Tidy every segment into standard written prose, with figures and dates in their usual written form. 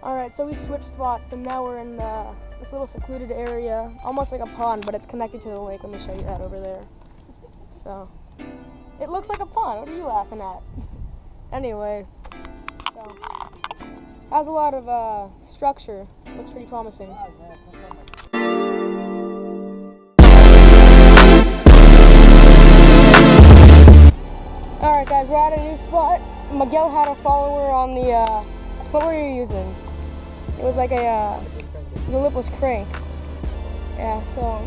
Alright, so we switched spots and now we're in this little secluded area, almost like a pond, but it's connected to the lake. Let me show you that over there. So, it looks like a pond. What are you laughing at? Anyway, so, has a lot of structure. Looks pretty promising. Alright guys, we're at a new spot. Miguel had a follower on the, what were you using? It was like a lipless crank. Yeah, so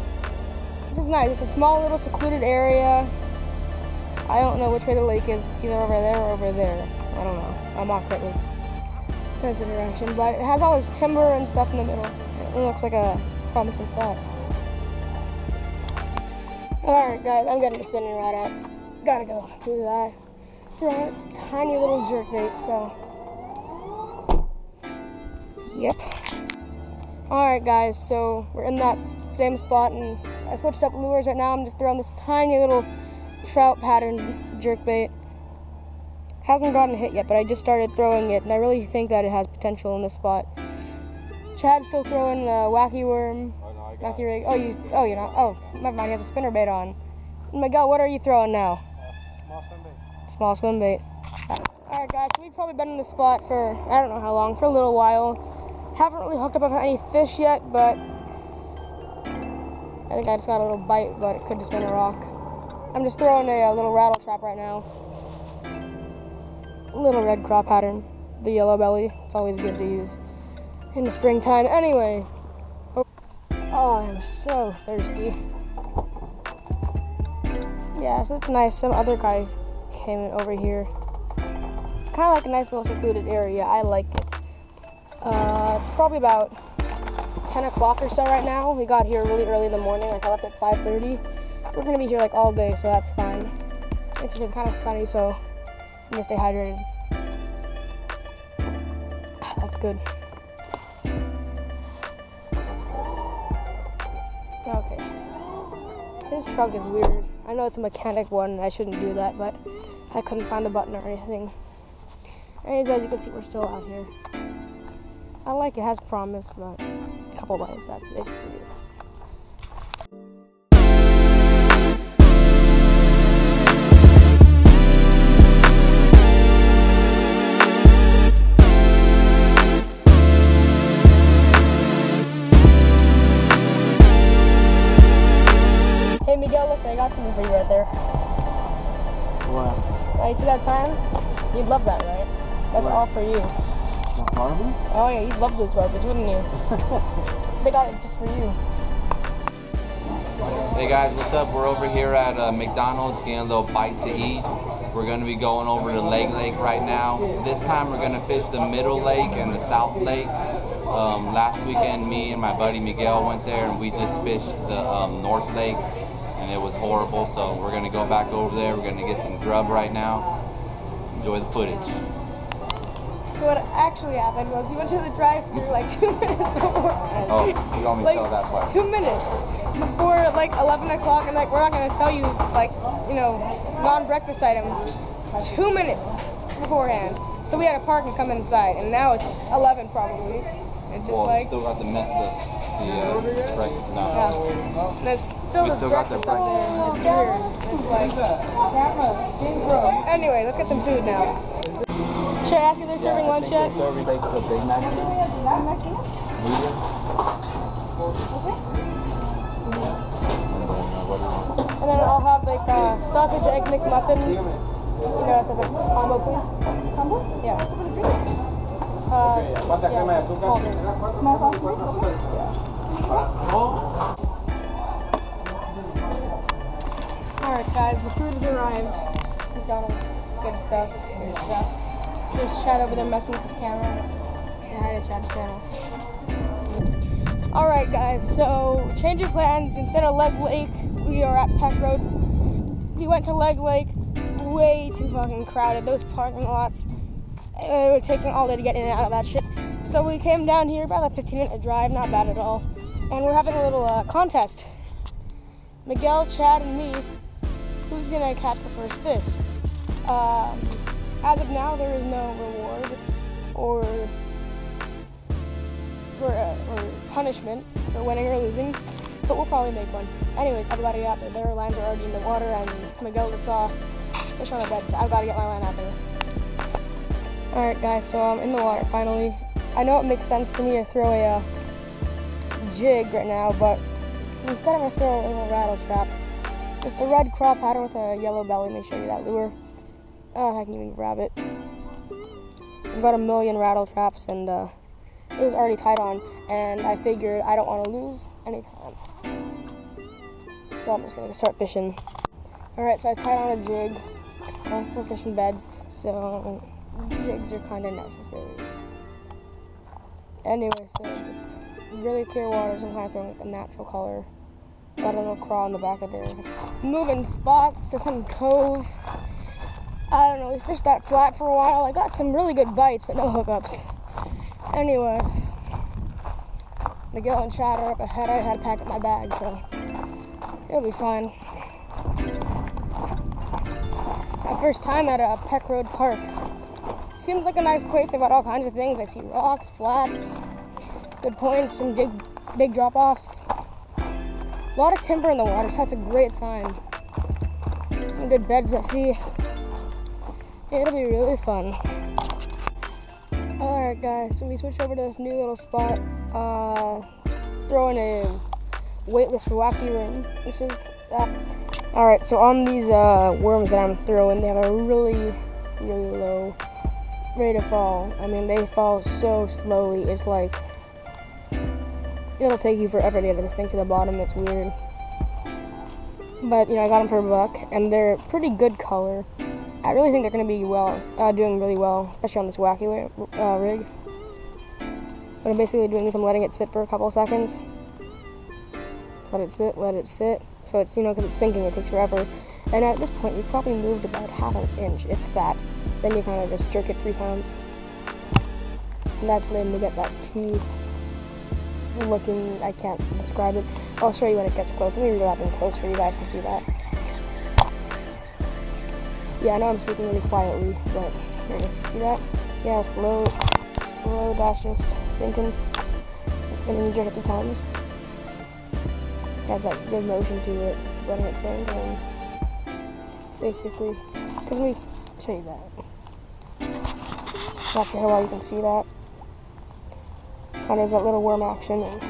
this is nice. It's a small little secluded area. I don't know which way the lake is. It's either over there or over there. I don't know. I'm not quite with sense of direction, but it has all this timber and stuff in the middle. It looks like a promising spot. Alright guys, I'm getting a spinning rod out. Gotta go do that. Throw a tiny little jerkbait, so. Yep. Alright guys, so we're in that same spot and I switched up lures right now. I'm just throwing this tiny little trout pattern jerkbait. Hasn't gotten hit yet, but I just started throwing it and I really think that it has potential in this spot. Chad's still throwing wacky worm, wacky rig. Oh, you're not. Oh, never mind, he has a spinnerbait on. Miguel, what are you throwing now? Small swim bait. Small swim bait. Alright guys, so we've probably been in this spot for, I don't know how long, for a little while. Haven't really hooked up with any fish yet, but I think I just got a little bite, but it could just been a rock. I'm just throwing a little rattle trap right now. A little red craw pattern, the yellow belly. It's always good to use in the springtime. Anyway, oh, I'm so thirsty. Yeah, so it's nice. Some other guy came in over here. It's kind of like a nice little secluded area. I like it. It's probably about 10 o'clock or so right now. We got here really early in the morning. Like I left at 5:30. We're gonna be here like all day, so that's fine. It's just kind of sunny, so I'm gonna stay hydrated. That's good. Okay. This truck is weird. I know it's a mechanic one and I shouldn't do that, but I couldn't find the button or anything. Anyways, as you can see, we're still out here. I like it, has promise, but a couple bites, that's basically it. Hey Miguel, look, I got something for you right there. What? You see that sign? You'd love that, right? That's what? All for you. Barbies? Oh yeah, you'd love those Barbies, wouldn't you? They got it just for you. Hey guys, what's up? We're over here at McDonald's getting a little bite to eat. We're going to be going over to Leg Lake right now. This time we're going to fish the Middle Lake and the South Lake. Last weekend me and my buddy Miguel went there and we just fished the North Lake and it was horrible, so we're going to go back over there. We're going to get some grub right now. Enjoy the footage. So what actually happened was we went to the drive-thru like 2 minutes before. Oh, you want me to tell that part? 2 minutes before like 11 o'clock, and like we're not gonna sell you like, you know, non-breakfast items. 2 minutes beforehand. So we had to park and come inside, and now it's 11 probably. It's just like still got the breakfast now. Yeah. There's still this still got breakfast the up there. It's weird. It's like anyway, let's get some food now. Should I ask if they're serving lunch yet? Serving like the Big Mac now. Medium. And then I'll have like sausage egg McMuffin. You know, that's like a combo, please. Combo? Yeah. Yeah, small drink. Small sausage? Yeah. Alright guys, the food has arrived. McDonald's. Good stuff. Good stuff. There's Chad over there messing with his camera. Say hi to Chad's channel. Alright guys, so change of plans. Instead of Leg Lake, we are at Peck Road. We went to Leg Lake. Way too fucking crowded. Those parking lots. It would take all day to get in and out of that shit. So we came down here, about a 15-minute drive, not bad at all. And we're having a little contest. Miguel, Chad, and me. Who's gonna catch the first fish? As of now, there is no reward or punishment for winning or losing, but we'll probably make one. Anyways, everybody out there, their lines are already in the water, and Miguel just saw fish on the bed, so I've got to get my line out there. Alright guys, so I'm in the water finally. I know it makes sense for me to throw a jig right now, but instead I'm going to throw a little rattle trap. It's the red craw pattern with a yellow belly. Let me show you that lure. Oh, I can even grab it. I've got a million rattle traps, and it was already tied on, and I figured I don't want to lose any time. So I'm just going to start fishing. Alright, so I tied on a jig for fishing beds, so jigs are kind of necessary. Anyway, so just really clear water, so I'm kind of throwing like a natural color. Got a little crawl in the back of there. Moving spots to some cove. I don't know, we fished that flat for a while. I got some really good bites, but no hookups. Anyway, Miguel and Chad are up ahead. I had to pack up my bag, so it'll be fine. My first time at a Peck Road Park. Seems like a nice place. They've got all kinds of things. I see rocks, flats, good points, some big drop-offs. A lot of timber in the water, so that's a great sign. Some good beds I see. It'll be really fun. Alright guys, so we switched over to this new little spot. Throwing a weightless wacky worm. This is that. Alright, so on these worms that I'm throwing, they have a really low rate of fall. I mean, they fall so slowly. It's like it'll take you forever to get it sink to the bottom. It's weird. But you know, I got them for $1, and they're pretty good color. I really think they're going to be doing really well, especially on this wacky rig. What I'm basically doing is I'm letting it sit for a couple seconds. Let it sit. So it's, you know, because it's sinking, it takes forever. And at this point, you've probably moved about half an inch, if that. Then you kind of just jerk it 3 times. And that's when you get that teeth looking, I can't describe it. I'll show you when it gets close. Let me read it up in close for you guys to see that. Yeah, I know I'm speaking really quietly, but here it is. You see that? See how slow that's just sinking? And then you jerk it 3 times. It has that good motion to it, letting it sink, and basically, let me show you that. Not sure how well you can see that. Kind of is that little worm action, and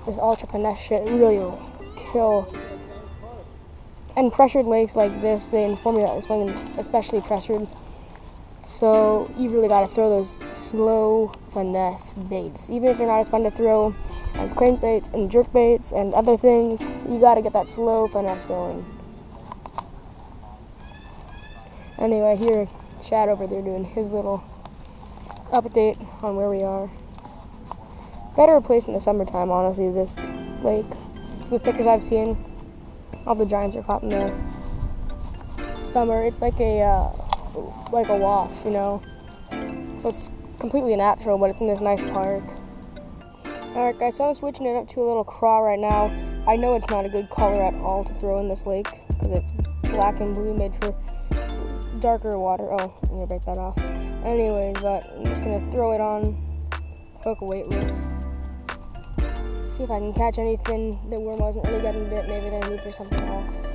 this ultra finesse shit really will kill. And pressured lakes like this, they inform you that this one is especially pressured. So you really got to throw those slow finesse baits. Even if they're not as fun to throw as crankbaits and jerkbaits and other things, you got to get that slow finesse going. Anyway, here, Chad over there doing his little update on where we are. Better place in the summertime, honestly, this lake. From the pictures I've seen, all the giants are caught in the summer. It's like a wash, you know. So it's completely natural, but it's in this nice park. Alright guys, so I'm switching it up to a little craw right now. I know it's not a good color at all to throw in this lake, because it's black and blue, made for darker water. Oh, I'm going to break that off. Anyways, but I'm just going to throw it on, hook weightless. See if I can catch anything. The worm wasn't really getting bit. Maybe they're need for something else.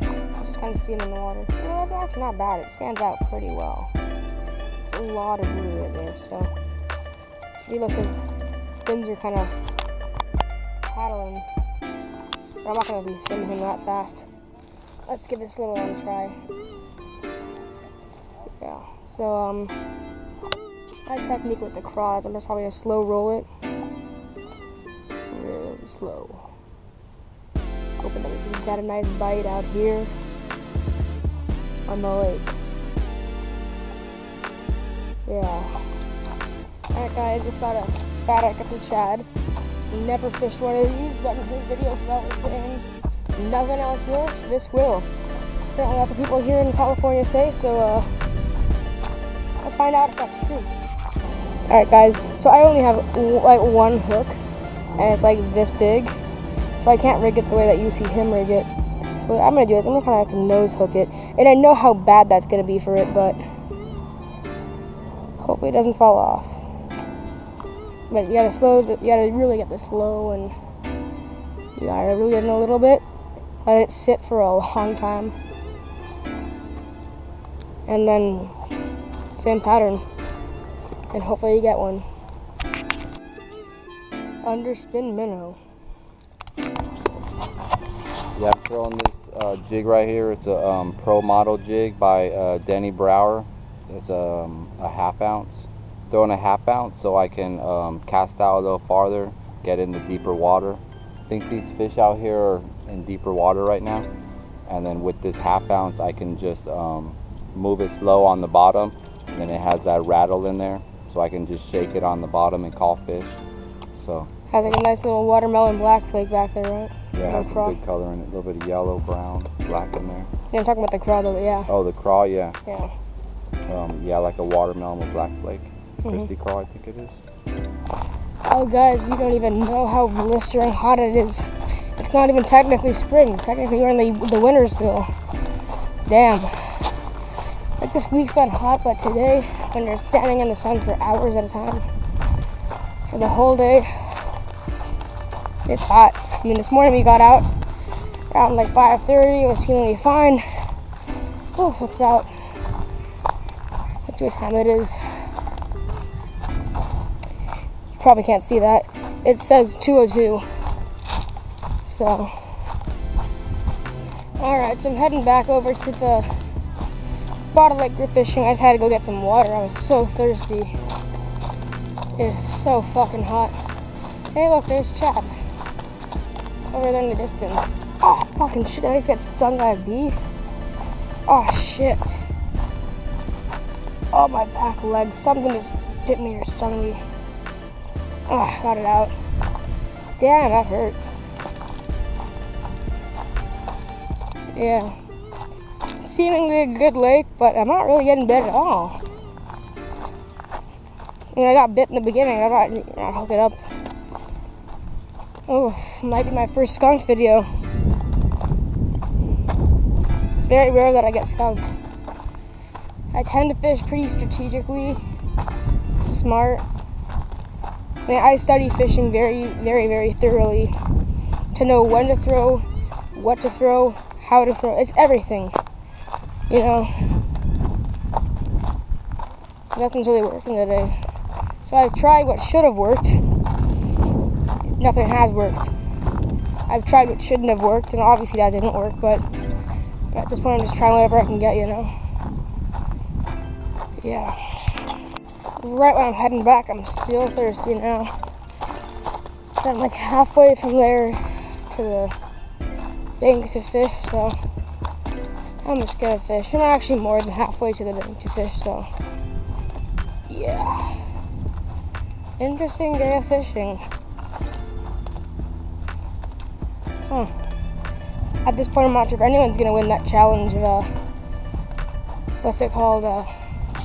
So, just kind of see them in the water. You know, that's actually not bad. It stands out pretty well. There's a lot of blue in there, so. You look, his fins are kind of paddling. But I'm not going to be swimming him that fast. Let's give this little one a try. Yeah, so, my technique with the craw is I'm just probably going to slow roll it. Really slow. Hoping that we can get a nice bite out here on the lake. Yeah. Alright guys, just got a fat egg from Chad. Never fished one of these, but in his videos about was saying nothing else works, this will. Apparently that's what people here in California say, so let's find out if that's true. Alright guys, so I only have like one hook, and it's like this big, so I can't rig it the way that you see him rig it. So what I'm going to do is I'm going to kind of like nose hook it, and I know how bad that's going to be for it, but hopefully it doesn't fall off. But you gotta really get this low, and you gotta really get in a little bit. Let it sit for a long time. And then, same pattern. And hopefully you get one. Underspin minnow. Yeah, I'm throwing this jig right here. It's a pro model jig by Denny Brower. It's a half ounce. Throwing a half ounce so I can cast out a little farther, get into deeper water. I think these fish out here are in deeper water right now. And then with this half ounce, I can just move it slow on the bottom. And then it has that rattle in there, so I can just shake it on the bottom and call fish. So has like a nice little watermelon black flake back there, right? yeah, it has some good color in it. A little bit of yellow, brown, black in there. Yeah, I'm talking about the craw though, but yeah. Oh, the craw, yeah. Yeah. Yeah, like a watermelon with black flake. Crispy craw, I think it is. Oh guys, you don't even know how blistering hot it is. It's not even technically spring. Technically we're in the winter still. Damn. Like this week's been hot, but today, when you're standing in the sun for hours at a time, for the whole day, it's hot. I mean, this morning we got out around like 5:30. It was feeling fine. Oh, let's see what time it is. You probably can't see that. It says 2:02. So, alright, so I'm heading back over to the spotted lake grip fishing. I just had to go get some water. I was so thirsty. It is so fucking hot. Hey, look, there's Chad. Over there in the distance. Oh, fucking shit, I just got stung by a bee. Oh, shit. Oh, my back leg. Something just bit me or stung me. Oh, got it out. Damn, that hurt. Yeah. Seemingly a good lake, but I'm not really getting bit at all. I mean, I got bit in the beginning. I'm not hook it up. Oh, might be my first skunk video. It's very rare that I get skunked. I tend to fish pretty strategically, smart. I mean, I study fishing very, very, very thoroughly to know when to throw, what to throw, how to throw. It's everything, you know. So nothing's really working today. So I've tried what should have worked. Nothing has worked. I've tried what shouldn't have worked, and obviously that didn't work, but at this point I'm just trying whatever I can get, you know. Yeah. Right when I'm heading back, I'm still thirsty now. I'm like halfway from there to the bank to fish, so I'm just gonna fish. I'm actually more than halfway to the bank to fish, so yeah. Interesting day of fishing. At this point, I'm not sure if anyone's gonna win that challenge of what's it called?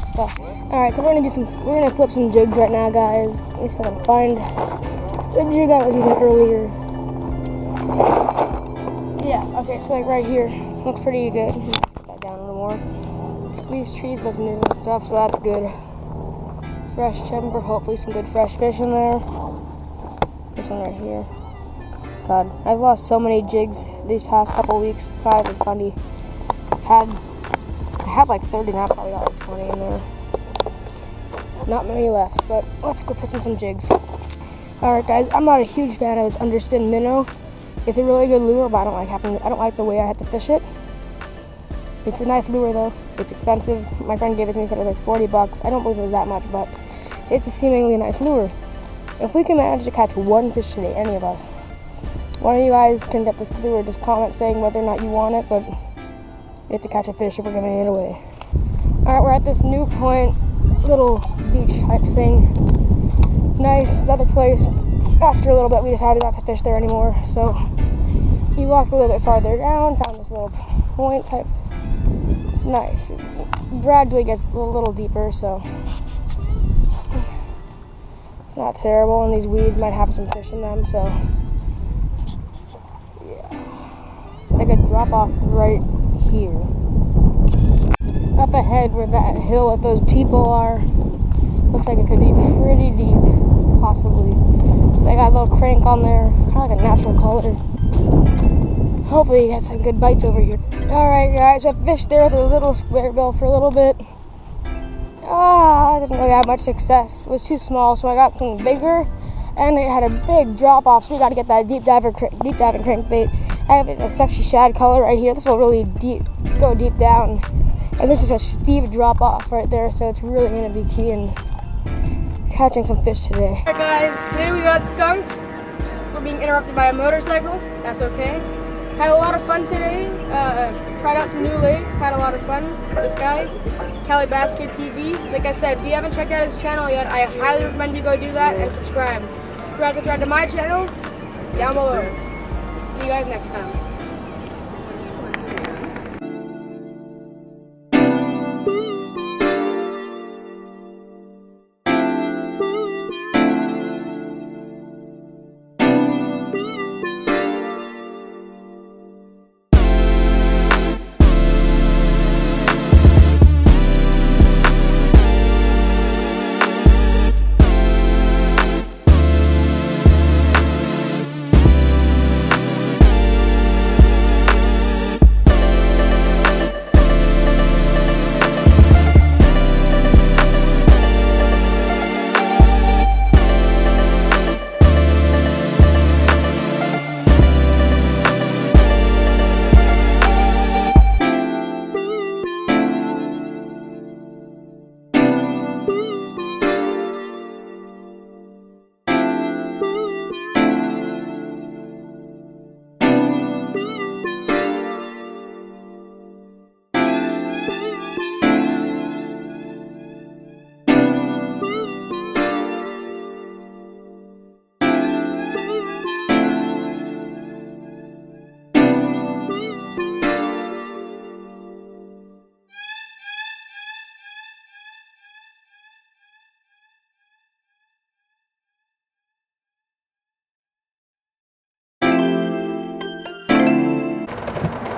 Stuff. All right, so we're gonna flip some jigs right now, guys. Let me see if I can find the jig I was using earlier. Yeah. Okay, so like right here, looks pretty good. Let's get that down a little more. These trees look new and stuff, so that's good. Fresh timber, hopefully some good fresh fish in there. This one right here. God, I've lost so many jigs these past couple weeks. It's not even funny. I had like 30 now, I probably got like 20 in there. Not many left, but let's go pitch in some jigs. Alright guys, I'm not a huge fan of this underspin minnow. It's a really good lure, but I don't like the way I had to fish it. It's a nice lure though. It's expensive. My friend gave it to me, said it was like 40 bucks. I don't believe it was that much, but it's a seemingly nice lure. If we can manage to catch one fish today, any of us, one of you guys can get this lure. Just comment saying whether or not you want it, but you have to catch a fish if we're giving it away. Alright, we're at this New Point little beach type thing. Nice, another place. After a little bit, we decided not to fish there anymore, so we walked a little bit farther down, found this little point type. It's nice. It gradually gets a little deeper, so it's not terrible, and these weeds might have some fish in them, so yeah. It's like a drop off right here. Up ahead where that hill with those people are, looks like it could be pretty deep. possibly. So I got a little crank on there, kind of like a natural color. Hopefully you got some good bites over here. Alright guys, I fished there with a little square bill for a little bit. I didn't really have much success. It was too small, so I got something bigger, and it had a big drop off, so we got to get that deep diving crankbait. I have a sexy shad color right here. This will really go deep down, and there's just a steep drop off right there, so it's really going to be key in catching some fish today. Alright guys, today we got skunked. We're being interrupted by a motorcycle. That's okay. Had a lot of fun today. Tried out some new lakes. Had a lot of fun with this guy, Calibasskid TV. Like I said, if you haven't checked out his channel yet, I highly recommend you go do that and subscribe. If you want to subscribe to my channel, down below. See you guys next time.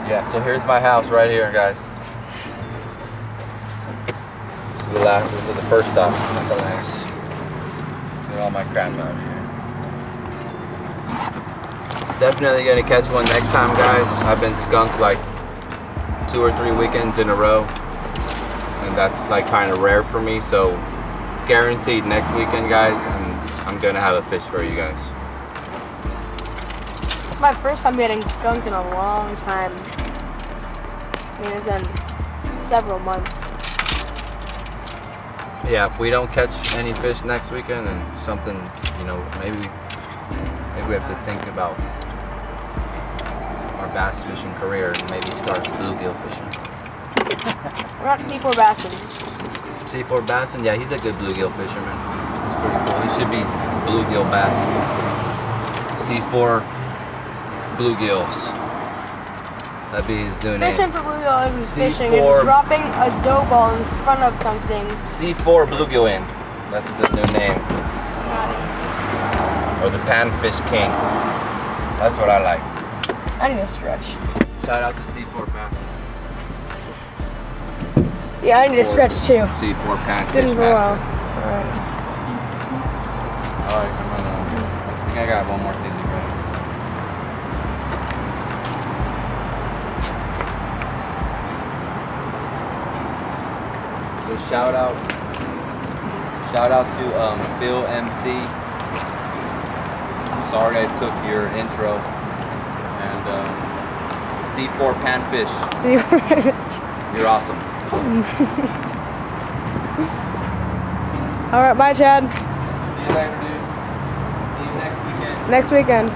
Yeah, so here's my house right here, guys. This is the first stop, not the last. Look at all my crap out here. Definitely gonna catch one next time, guys. I've been skunked like 2 or 3 weekends in a row, and that's like kind of rare for me. So guaranteed next weekend, guys, and I'm gonna have a fish for you guys. It's my first time getting skunked in a long time. I mean, it's been several months. Yeah, if we don't catch any fish next weekend, and something, you know, maybe we have to think about our bass fishing career and maybe start bluegill fishing. We're not C4 bassing. C4 bassing? Yeah, he's a good bluegill fisherman. He's pretty cool. He should be bluegill bassing. C4 bluegills. That'd be his new name. Fishing for bluegill isn't fishing, it's dropping a dough ball in front of something. C4 bluegill in. That's the new name. Or the panfish king. That's what I like. I need a stretch. Shout out to C4 bassing. Yeah, I need a stretch too. C4 panfish Didn't go well. master. Alright, I think I got one more thing to grab. So shout out to Phil MC. Sorry I took your intro. And C4 panfish. You're awesome. Alright, bye Chad. See you later, dude. See you next weekend. Next weekend.